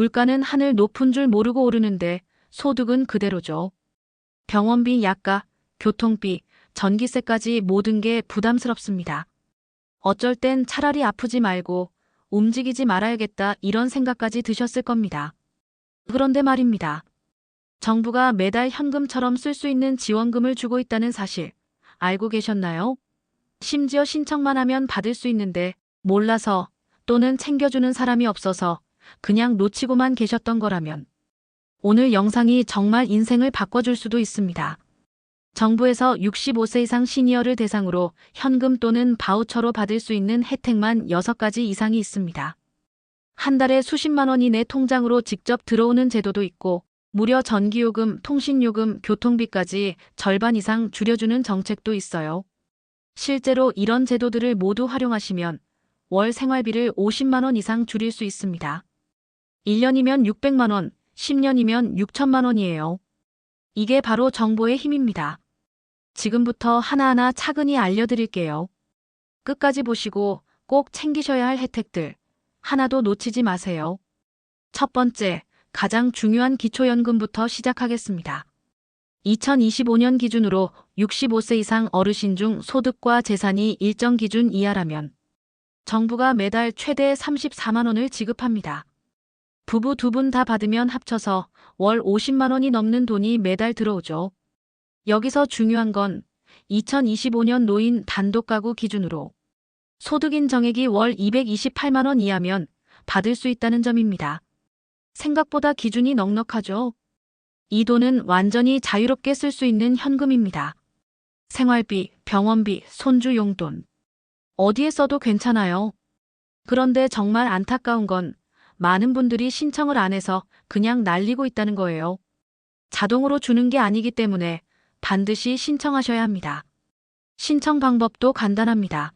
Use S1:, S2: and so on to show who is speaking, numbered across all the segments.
S1: 물가는 하늘 높은 줄 모르고 오르는데 소득은 그대로죠. 병원비, 약가, 교통비, 전기세까지 모든 게 부담스럽습니다. 어쩔 땐 차라리 아프지 말고 움직이지 말아야겠다 이런 생각까지 드셨을 겁니다. 그런데 말입니다. 정부가 매달 현금처럼 쓸 수 있는 지원금을 주고 있다는 사실 알고 계셨나요? 심지어 신청만 하면 받을 수 있는데 몰라서 또는 챙겨주는 사람이 없어서 그냥 놓치고만 계셨던 거라면 오늘 영상이 정말 인생을 바꿔줄 수도 있습니다. 정부에서 65세 이상 시니어를 대상으로 현금 또는 바우처로 받을 수 있는 혜택만 6가지 이상이 있습니다. 한 달에 수십만 원이 내 통장으로 직접 들어오는 제도도 있고 무려 전기요금, 통신요금, 교통비까지 절반 이상 줄여주는 정책도 있어요. 실제로 이런 제도들을 모두 활용하시면 월 생활비를 50만 원 이상 줄일 수 있습니다. 1년이면 600만 원, 10년이면 6천만 원이에요. 이게 바로 정보의 힘입니다. 지금부터 하나하나 차근히 알려드릴게요. 끝까지 보시고 꼭 챙기셔야 할 혜택들 하나도 놓치지 마세요. 첫 번째, 가장 중요한 기초연금부터 시작하겠습니다. 2025년 기준으로 65세 이상 어르신 중 소득과 재산이 일정 기준 이하라면 정부가 매달 최대 34만 원을 지급합니다. 부부 두 분 다 받으면 합쳐서 월 50만 원이 넘는 돈이 매달 들어오죠. 여기서 중요한 건 2025년 노인 단독 가구 기준으로 소득인 정액이 월 228만 원 이하면 받을 수 있다는 점입니다. 생각보다 기준이 넉넉하죠. 이 돈은 완전히 자유롭게 쓸 수 있는 현금입니다. 생활비, 병원비, 손주 용돈. 어디에 써도 괜찮아요. 그런데 정말 안타까운 건 많은 분들이 신청을 안 해서 그냥 날리고 있다는 거예요. 자동으로 주는 게 아니기 때문에 반드시 신청하셔야 합니다. 신청 방법도 간단합니다.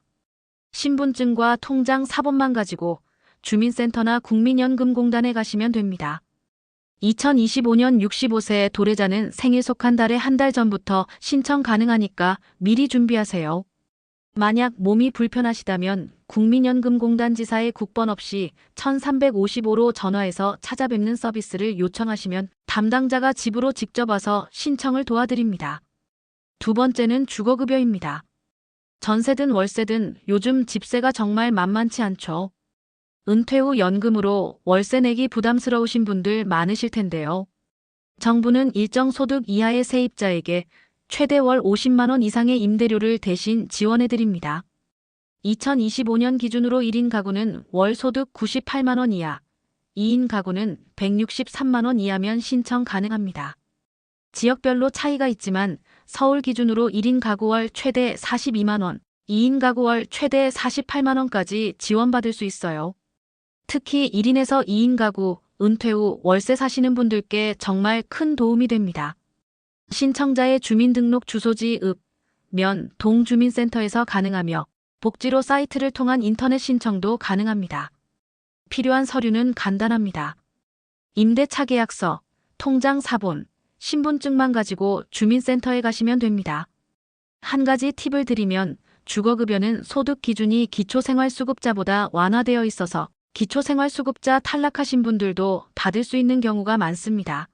S1: 신분증과 통장 사본만 가지고 주민센터나 국민연금공단에 가시면 됩니다. 2025년 65세 도래자는 생일 속한 달에 한 달 전부터 신청 가능하니까 미리 준비하세요. 만약 몸이 불편하시다면 국민연금공단 지사의 국번 없이 1355로 전화해서 찾아뵙는 서비스를 요청하시면 담당자가 집으로 직접 와서 신청을 도와드립니다. 두 번째는 주거급여입니다. 전세든 월세든 요즘 집세가 정말 만만치 않죠. 은퇴 후 연금으로 월세 내기 부담스러우신 분들 많으실 텐데요. 정부는 일정 소득 이하의 세입자에게 최대 월 50만 원 이상의 임대료를 대신 지원해드립니다. 2025년 기준으로 1인 가구는 월 소득 98만 원 이하, 2인 가구는 163만 원 이하면 신청 가능합니다. 지역별로 차이가 있지만 서울 기준으로 1인 가구 월 최대 42만 원, 2인 가구 월 최대 48만 원까지 지원받을 수 있어요. 특히 1인에서 2인 가구, 은퇴 후 월세 사시는 분들께 정말 큰 도움이 됩니다. 신청자의 주민등록 주소지 읍, 면, 동 주민센터에서 가능하며 복지로 사이트를 통한 인터넷 신청도 가능합니다. 필요한 서류는 간단합니다. 임대차 계약서, 통장 사본, 신분증만 가지고 주민센터에 가시면 됩니다. 한 가지 팁을 드리면 주거급여는 소득 기준이 기초생활수급자보다 완화되어 있어서 기초생활수급자 탈락하신 분들도 받을 수 있는 경우가 많습니다.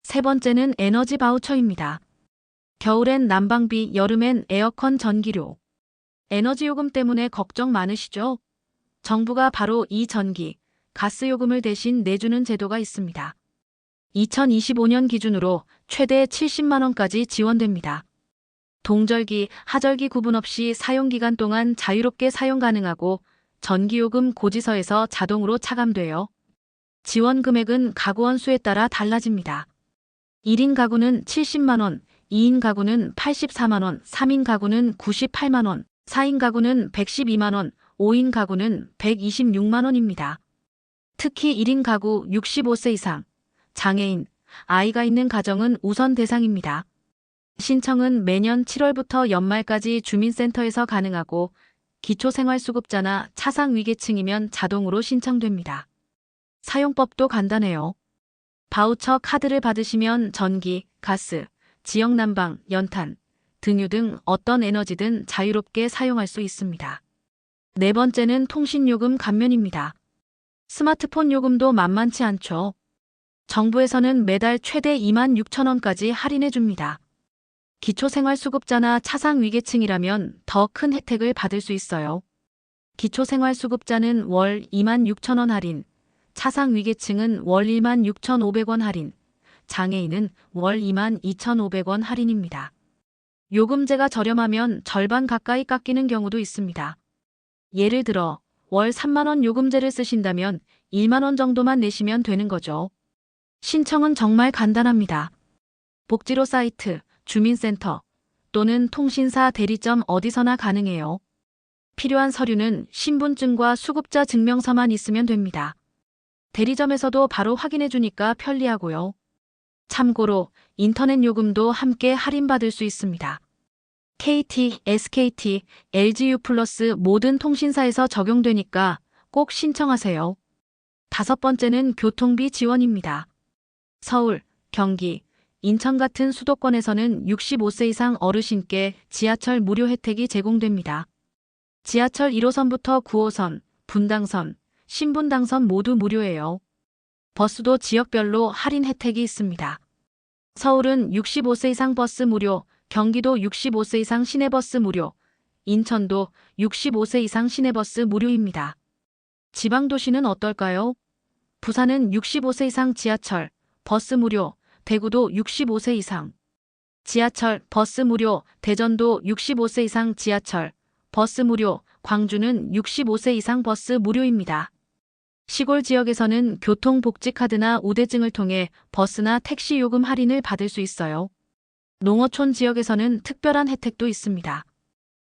S1: 세 번째는 에너지 바우처입니다. 겨울엔 난방비, 여름엔 에어컨 전기료. 에너지 요금 때문에 걱정 많으시죠? 정부가 바로 이 전기, 가스 요금을 대신 내주는 제도가 있습니다. 2025년 기준으로 최대 70만 원까지 지원됩니다. 동절기, 하절기 구분 없이 사용기간 동안 자유롭게 사용 가능하고 전기요금 고지서에서 자동으로 차감돼요. 지원 금액은 가구원 수에 따라 달라집니다. 1인 가구는 70만 원, 2인 가구는 84만 원, 3인 가구는 98만 원, 4인 가구는 112만 원, 5인 가구는 126만 원입니다. 특히 1인 가구 65세 이상, 장애인, 아이가 있는 가정은 우선 대상입니다. 신청은 매년 7월부터 연말까지 주민센터에서 가능하고 기초생활수급자나 차상위계층이면 자동으로 신청됩니다. 사용법도 간단해요. 바우처 카드를 받으시면 전기, 가스, 지역난방, 연탄, 등유 등 어떤 에너지든 자유롭게 사용할 수 있습니다. 네 번째는 통신요금 감면입니다. 스마트폰 요금도 만만치 않죠. 정부에서는 매달 최대 26,000원까지 할인해 줍니다. 기초생활수급자나 차상위계층이라면 더 큰 혜택을 받을 수 있어요. 기초생활수급자는 월 26,000원 할인, 차상위계층은 월 16,500원 할인, 장애인은 월 22,500원 할인입니다. 요금제가 저렴하면 절반 가까이 깎이는 경우도 있습니다. 예를 들어 월 3만 원 요금제를 쓰신다면 1만 원 정도만 내시면 되는 거죠. 신청은 정말 간단합니다. 복지로 사이트, 주민센터 또는 통신사 대리점 어디서나 가능해요. 필요한 서류는 신분증과 수급자 증명서만 있으면 됩니다. 대리점에서도 바로 확인해 주니까 편리하고요. 참고로 인터넷 요금도 함께 할인받을 수 있습니다. KT, SKT, LGU 플러스 모든 통신사에서 적용되니까 꼭 신청하세요. 5번째는 교통비 지원입니다. 서울, 경기, 인천 같은 수도권에서는 65세 이상 어르신께 지하철 무료 혜택이 제공됩니다. 지하철 1호선부터 9호선, 분당선, 신분당선 모두 무료예요. 버스도 지역별로 할인 혜택이 있습니다. 서울은 65세 이상 버스 무료, 경기도 65세 이상 시내버스 무료, 인천도 65세 이상 시내버스 무료입니다. 지방도시는 어떨까요? 부산은 65세 이상 지하철, 버스 무료, 대구도 65세 이상. 지하철, 버스 무료, 대전도 65세 이상 지하철, 버스 무료, 광주는 65세 이상 버스 무료입니다. 시골 지역에서는 교통복지카드나 우대증을 통해 버스나 택시 요금 할인을 받을 수 있어요. 농어촌 지역에서는 특별한 혜택도 있습니다.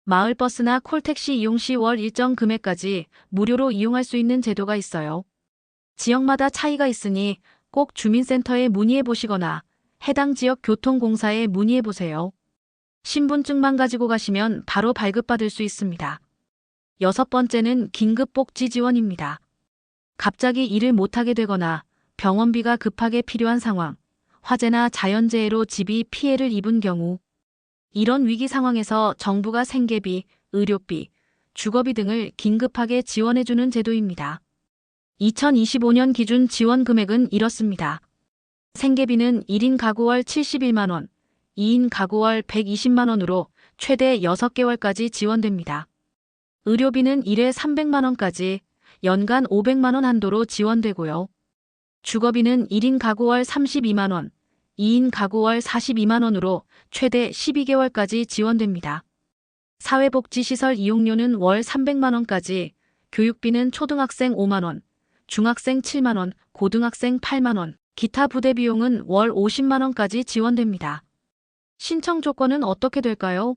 S1: 마을버스나 콜택시 이용 시 월 일정 금액까지 무료로 이용할 수 있는 제도가 있어요. 지역마다 차이가 있으니 꼭 주민센터에 문의해 보시거나 해당 지역 교통공사에 문의해 보세요. 신분증만 가지고 가시면 바로 발급받을 수 있습니다. 6번째는 긴급복지 지원입니다. 갑자기 일을 못하게 되거나 병원비가 급하게 필요한 상황, 화재나 자연재해로 집이 피해를 입은 경우, 이런 위기 상황에서 정부가 생계비, 의료비, 주거비 등을 긴급하게 지원해주는 제도입니다. 2025년 기준 지원 금액은 이렇습니다. 생계비는 1인 가구월 71만 원, 2인 가구월 120만 원으로 최대 6개월까지 지원됩니다. 의료비는 1회 300만 원까지 연간 500만 원 한도로 지원되고요. 주거비는 1인 가구월 32만 원, 2인 가구월 42만 원으로 최대 12개월까지 지원됩니다. 사회복지시설 이용료는 월 300만 원까지, 교육비는 초등학생 5만 원, 중학생 7만 원, 고등학생 8만 원, 기타 부대 비용은 월 50만 원까지 지원됩니다. 신청 조건은 어떻게 될까요?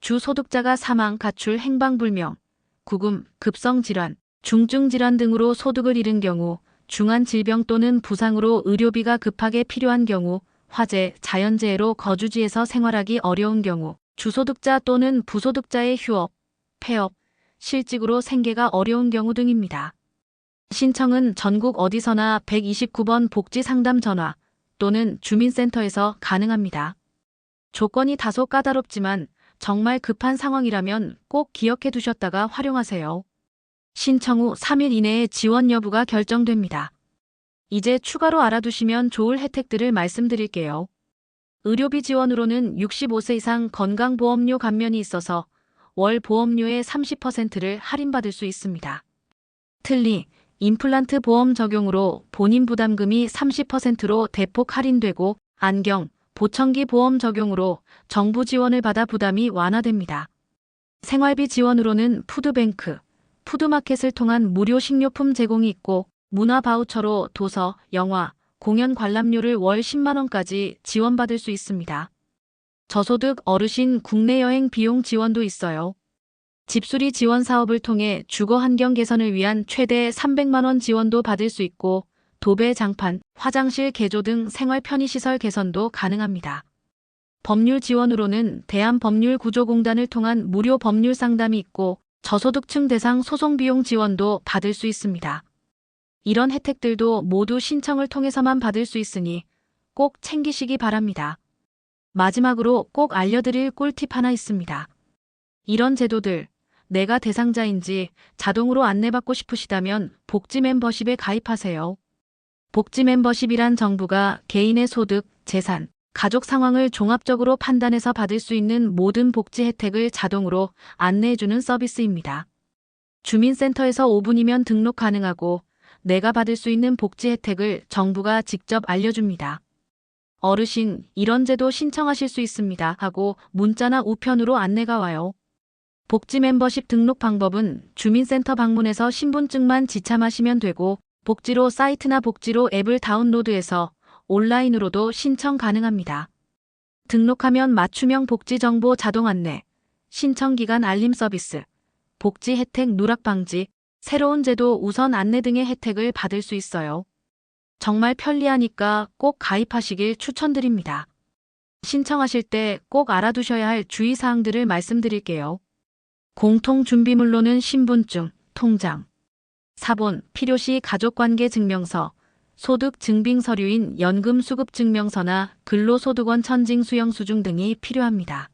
S1: 주소득자가 사망, 가출, 행방불명, 구금, 급성질환, 중증질환 등으로 소득을 잃은 경우, 중한 질병 또는 부상으로 의료비가 급하게 필요한 경우, 화재, 자연재해로 거주지에서 생활하기 어려운 경우, 주소득자 또는 부소득자의 휴업, 폐업, 실직으로 생계가 어려운 경우 등입니다. 신청은 전국 어디서나 129번 복지상담 전화 또는 주민센터에서 가능합니다. 조건이 다소 까다롭지만 정말 급한 상황이라면 꼭 기억해 두셨다가 활용하세요. 신청 후 3일 이내에 지원 여부가 결정됩니다. 이제 추가로 알아두시면 좋을 혜택들을 말씀드릴게요. 의료비 지원으로는 65세 이상 건강보험료 감면이 있어서 월 보험료의 30%를 할인받을 수 있습니다. 틀니, 임플란트 보험 적용으로 본인 부담금이 30%로 대폭 할인되고, 안경, 보청기 보험 적용으로 정부 지원을 받아 부담이 완화됩니다. 생활비 지원으로는 푸드뱅크, 푸드마켓을 통한 무료 식료품 제공이 있고, 문화 바우처로 도서, 영화, 공연 관람료를 월 10만 원까지 지원받을 수 있습니다. 저소득 어르신 국내 여행 비용 지원도 있어요. 집수리 지원 사업을 통해 주거 환경 개선을 위한 최대 300만 원 지원도 받을 수 있고, 도배 장판, 화장실 개조 등 생활 편의시설 개선도 가능합니다. 법률 지원으로는 대한법률구조공단을 통한 무료 법률 상담이 있고, 저소득층 대상 소송 비용 지원도 받을 수 있습니다. 이런 혜택들도 모두 신청을 통해서만 받을 수 있으니 꼭 챙기시기 바랍니다. 마지막으로 꼭 알려드릴 꿀팁 하나 있습니다. 이런 제도들, 내가 대상자인지 자동으로 안내받고 싶으시다면 복지 멤버십에 가입하세요. 복지 멤버십이란 정부가 개인의 소득, 재산, 가족 상황을 종합적으로 판단해서 받을 수 있는 모든 복지 혜택을 자동으로 안내해주는 서비스입니다. 주민센터에서 5분이면 등록 가능하고 내가 받을 수 있는 복지 혜택을 정부가 직접 알려줍니다. 어르신, 이런 제도 신청하실 수 있습니다 하고 문자나 우편으로 안내가 와요. 복지 멤버십 등록 방법은 주민센터 방문해서 신분증만 지참하시면 되고 복지로 사이트나 복지로 앱을 다운로드해서 온라인으로도 신청 가능합니다. 등록하면 맞춤형 복지 정보 자동 안내, 신청 기간 알림 서비스, 복지 혜택 누락 방지, 새로운 제도 우선 안내 등의 혜택을 받을 수 있어요. 정말 편리하니까 꼭 가입하시길 추천드립니다. 신청하실 때 꼭 알아두셔야 할 주의사항들을 말씀드릴게요. 공통준비물로는 신분증, 통장, 사본, 필요시 가족관계증명서, 소득증빙서류인 연금수급증명서나 근로소득원 천징수령수중 등이 필요합니다.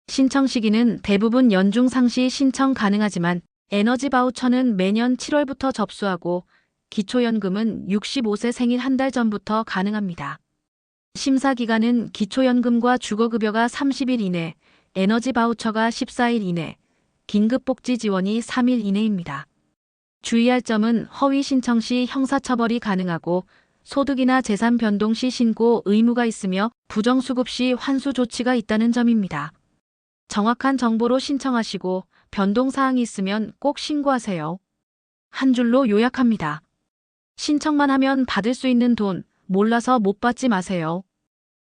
S1: 신청 시기는 대부분 연중 상시 신청 가능하지만 에너지 바우처는 매년 7월부터 접수하고 기초연금은 65세 생일 한 달 전부터 가능합니다. 심사 기간은 기초연금과 주거급여가 30일 이내, 에너지 바우처가 14일 이내, 긴급복지 지원이 3일 이내입니다. 주의할 점은 허위 신청 시 형사처벌이 가능하고 소득이나 재산 변동 시 신고 의무가 있으며 부정수급 시 환수 조치가 있다는 점입니다. 정확한 정보로 신청하시고 변동사항이 있으면 꼭 신고하세요. 한 줄로 요약합니다. 신청만 하면 받을 수 있는 돈, 몰라서 못 받지 마세요.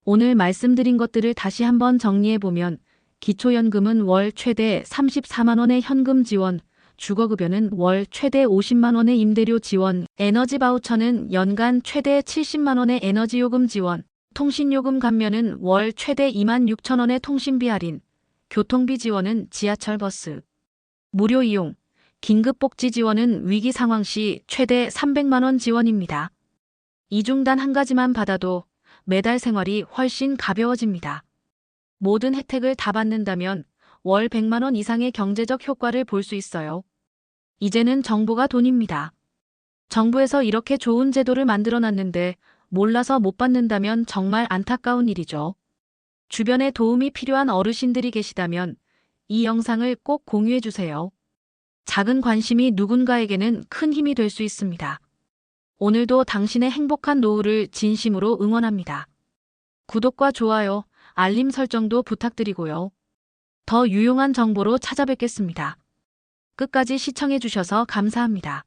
S1: 오늘 말씀드린 것들을 다시 한번 정리해보면 기초연금은 월 최대 34만 원의 현금 지원, 주거급여는 월 최대 50만 원의 임대료 지원, 에너지 바우처는 연간 최대 70만 원의 에너지요금 지원, 통신요금 감면은 월 최대 2만 6천 원의 통신비 할인, 교통비 지원은 지하철 버스 무료 이용, 긴급복지 지원은 위기 상황 시 최대 300만 원 지원입니다. 이 중 단 한 가지만 받아도 매달 생활이 훨씬 가벼워집니다. 모든 혜택을 다 받는다면 월 100만 원 이상의 경제적 효과를 볼 수 있어요. 이제는 정보가 돈입니다. 정부에서 이렇게 좋은 제도를 만들어놨는데 몰라서 못 받는다면 정말 안타까운 일이죠. 주변에 도움이 필요한 어르신들이 계시다면 이 영상을 꼭 공유해주세요. 작은 관심이 누군가에게는 큰 힘이 될 수 있습니다. 오늘도 당신의 행복한 노후를 진심으로 응원합니다. 구독과 좋아요, 알림 설정도 부탁드리고요. 더 유용한 정보로 찾아뵙겠습니다. 끝까지 시청해주셔서 감사합니다.